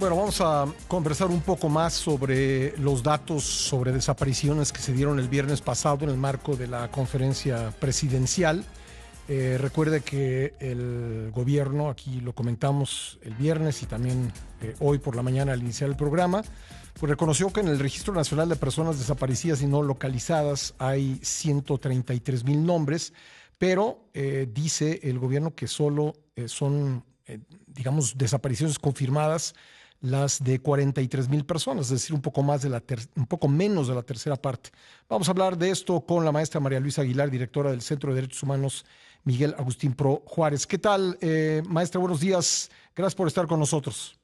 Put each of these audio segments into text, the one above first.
Bueno, vamos a conversar un poco más sobre los datos sobre desapariciones que se dieron el viernes pasado en el marco de la conferencia presidencial. Recuerde que el gobierno, aquí lo comentamos el viernes y también hoy por la mañana al iniciar el programa, pues reconoció que en el Registro Nacional de Personas Desaparecidas y No Localizadas hay 133,000 nombres, pero dice el gobierno que solo son, digamos, desapariciones confirmadas las de 43,000 personas, es decir, un poco un poco menos de la tercera parte. Vamos a hablar de esto con la maestra María Luisa Aguilar, directora del Centro de Derechos Humanos Miguel Agustín Pro Juárez. ¿Qué tal, maestra? Buenos días. Gracias por estar con nosotros.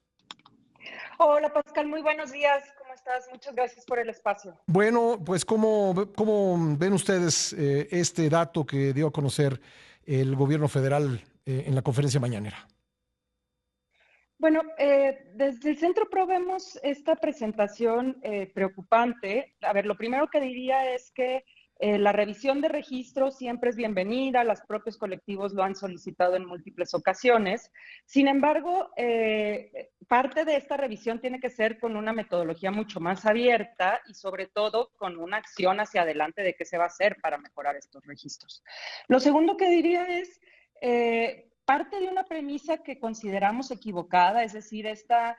Hola, Pascal. Muy buenos días. ¿Cómo estás? Muchas gracias por el espacio. Bueno, pues ¿cómo ven ustedes este dato que dio a conocer el gobierno federal en la conferencia mañanera? Bueno, desde el Centro Pro vemos esta presentación preocupante. A ver, lo primero que diría es que la revisión de registros siempre es bienvenida, los propios colectivos lo han solicitado en múltiples ocasiones. Sin embargo, parte de esta revisión tiene que ser con una metodología mucho más abierta y sobre todo con una acción hacia adelante de qué se va a hacer para mejorar estos registros. Lo segundo que diría es... parte de una premisa que consideramos equivocada, es decir, este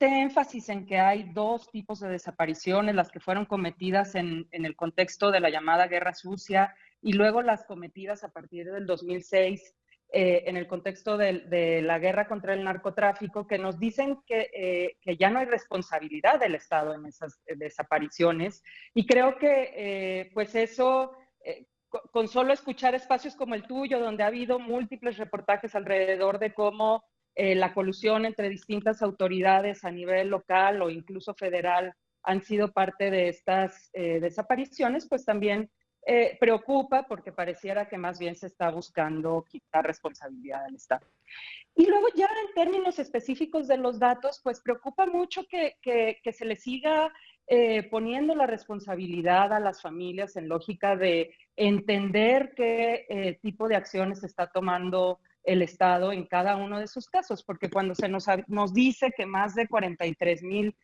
énfasis en que hay dos tipos de desapariciones, las que fueron cometidas en el contexto de la llamada Guerra Sucia y luego las cometidas a partir del 2006 en el contexto de la guerra contra el narcotráfico, que nos dicen que ya no hay responsabilidad del Estado en esas desapariciones. Y creo que pues eso... con solo escuchar espacios como el tuyo, donde ha habido múltiples reportajes alrededor de cómo la colusión entre distintas autoridades a nivel local o incluso federal han sido parte de estas desapariciones, pues también preocupa porque pareciera que más bien se está buscando quitar responsabilidad al Estado. Y luego ya en términos específicos de los datos, pues preocupa mucho que se le siga poniendo la responsabilidad a las familias en lógica de entender qué tipo de acciones está tomando el Estado en cada uno de sus casos, porque cuando se nos dice que más de 43,000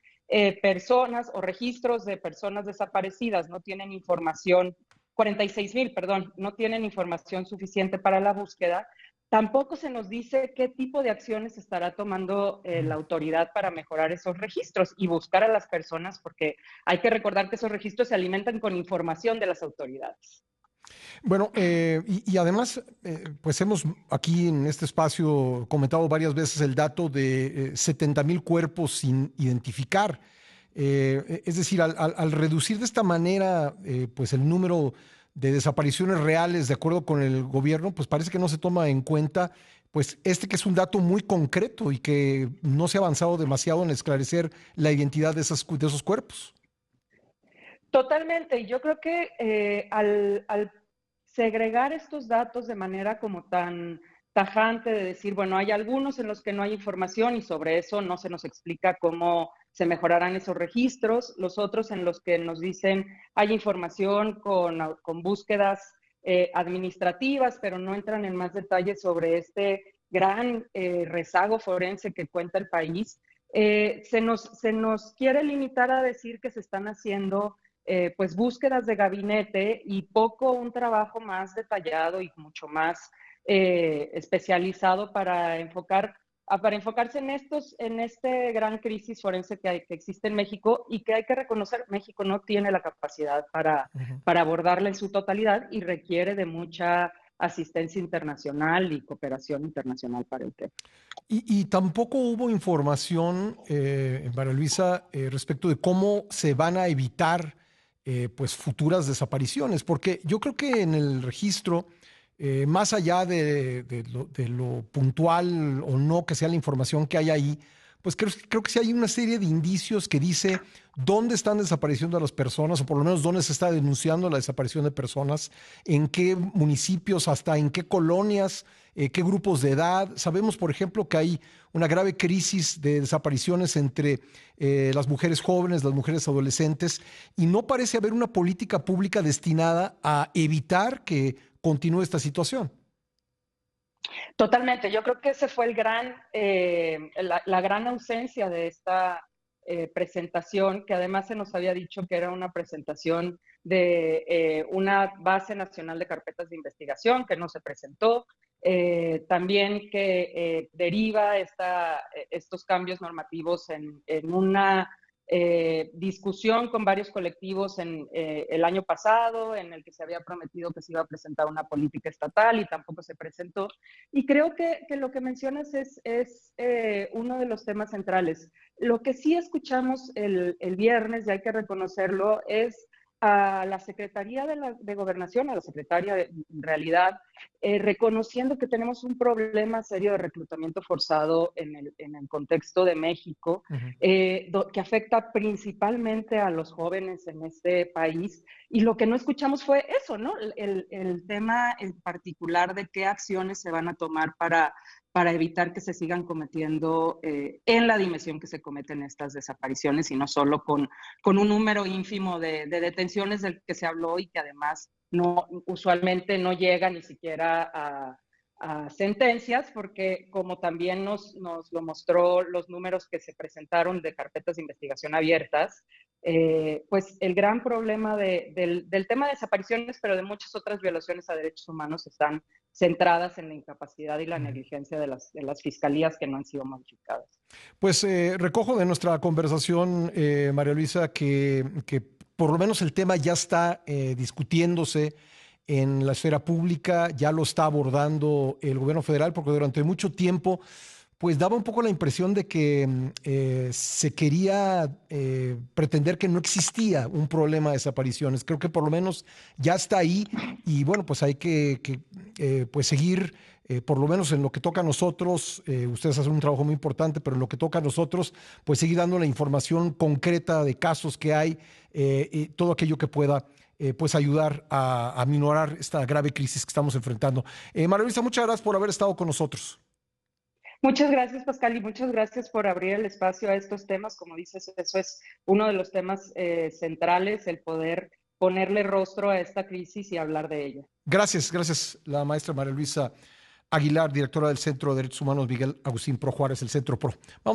personas o registros de personas desaparecidas no tienen información, 46,000, perdón, no tienen información suficiente para la búsqueda, tampoco se nos dice qué tipo de acciones estará tomando la autoridad para mejorar esos registros y buscar a las personas, porque hay que recordar que esos registros se alimentan con información de las autoridades. Bueno, y además, pues hemos aquí en este espacio comentado varias veces el dato de 70,000 cuerpos sin identificar. Es decir, al reducir de esta manera, pues el número de desapariciones reales de acuerdo con el gobierno, pues parece que no se toma en cuenta, pues que es un dato muy concreto y que no se ha avanzado demasiado en esclarecer la identidad de esos cuerpos. Totalmente, y yo creo que al segregar estos datos de manera como tan tajante de decir, bueno, hay algunos en los que no hay información y sobre eso no se nos explica cómo se mejorarán esos registros, los otros en los que nos dicen hay información con búsquedas administrativas, pero no entran en más detalles sobre este gran rezago forense que cuenta el país. Se nos quiere limitar a decir que se están haciendo pues búsquedas de gabinete y poco un trabajo más detallado y mucho más especializado para enfocarse en este gran crisis forense que existe en México y que hay que reconocer, México no tiene la capacidad para abordarla en su totalidad y requiere de mucha asistencia internacional y cooperación internacional para el tema. Y tampoco hubo información, María Luisa, respecto de cómo se van a evitar pues futuras desapariciones, porque yo creo que en el registro, más allá de lo puntual o no que sea la información que hay ahí, pues creo que sí hay una serie de indicios que dice dónde están desapareciendo a las personas, o por lo menos dónde se está denunciando la desaparición de personas, en qué municipios, hasta en qué colonias, qué grupos de edad. Sabemos, por ejemplo, que hay una grave crisis de desapariciones entre las mujeres jóvenes, las mujeres adolescentes, y no parece haber una política pública destinada a evitar que continúe esta situación. Totalmente, yo creo que ese fue la gran ausencia de esta presentación, que además se nos había dicho que era una presentación de una base nacional de carpetas de investigación que no se presentó, también que deriva estos cambios normativos en una discusión con varios colectivos el año pasado, en el que se había prometido que se iba a presentar una política estatal y tampoco se presentó. Y creo que lo que mencionas es uno de los temas centrales. Lo que sí escuchamos el viernes, y hay que reconocerlo, es a la Secretaría de Gobernación, a la secretaria en realidad, reconociendo que tenemos un problema serio de reclutamiento forzado en el contexto de México, Ujú. que afecta principalmente a los jóvenes en este país. Y lo que no escuchamos fue eso, ¿no? El tema en particular de qué acciones se van a tomar para evitar que se sigan cometiendo en la dimensión que se cometen estas desapariciones y no solo con un número ínfimo de detenciones del que se habló y que además usualmente no llega ni siquiera a sentencias, porque como también nos lo mostró los números que se presentaron de carpetas de investigación abiertas, pues el gran problema del tema de desapariciones, pero de muchas otras violaciones a derechos humanos, están centradas en la incapacidad y la Ujú. negligencia de las fiscalías que no han sido modificadas. Pues recojo de nuestra conversación, María Luisa, que por lo menos el tema ya está discutiéndose en la esfera pública, ya lo está abordando el gobierno federal, porque durante mucho tiempo pues daba un poco la impresión de que se quería pretender que no existía un problema de desapariciones. Creo que por lo menos ya está ahí y bueno, pues hay que pues seguir, por lo menos en lo que toca a nosotros, ustedes hacen un trabajo muy importante, pero en lo que toca a nosotros, pues seguir dando la información concreta de casos que hay y todo aquello que pueda pues ayudar a minorar esta grave crisis que estamos enfrentando. María Luisa, muchas gracias por haber estado con nosotros. Muchas gracias, Pascal, y muchas gracias por abrir el espacio a estos temas. Como dices, eso es uno de los temas centrales, el poder ponerle rostro a esta crisis y hablar de ella. Gracias, gracias, la maestra María Luisa Aguilar, directora del Centro de Derechos Humanos Miguel Agustín Pro Juárez, el Centro Pro. Vamos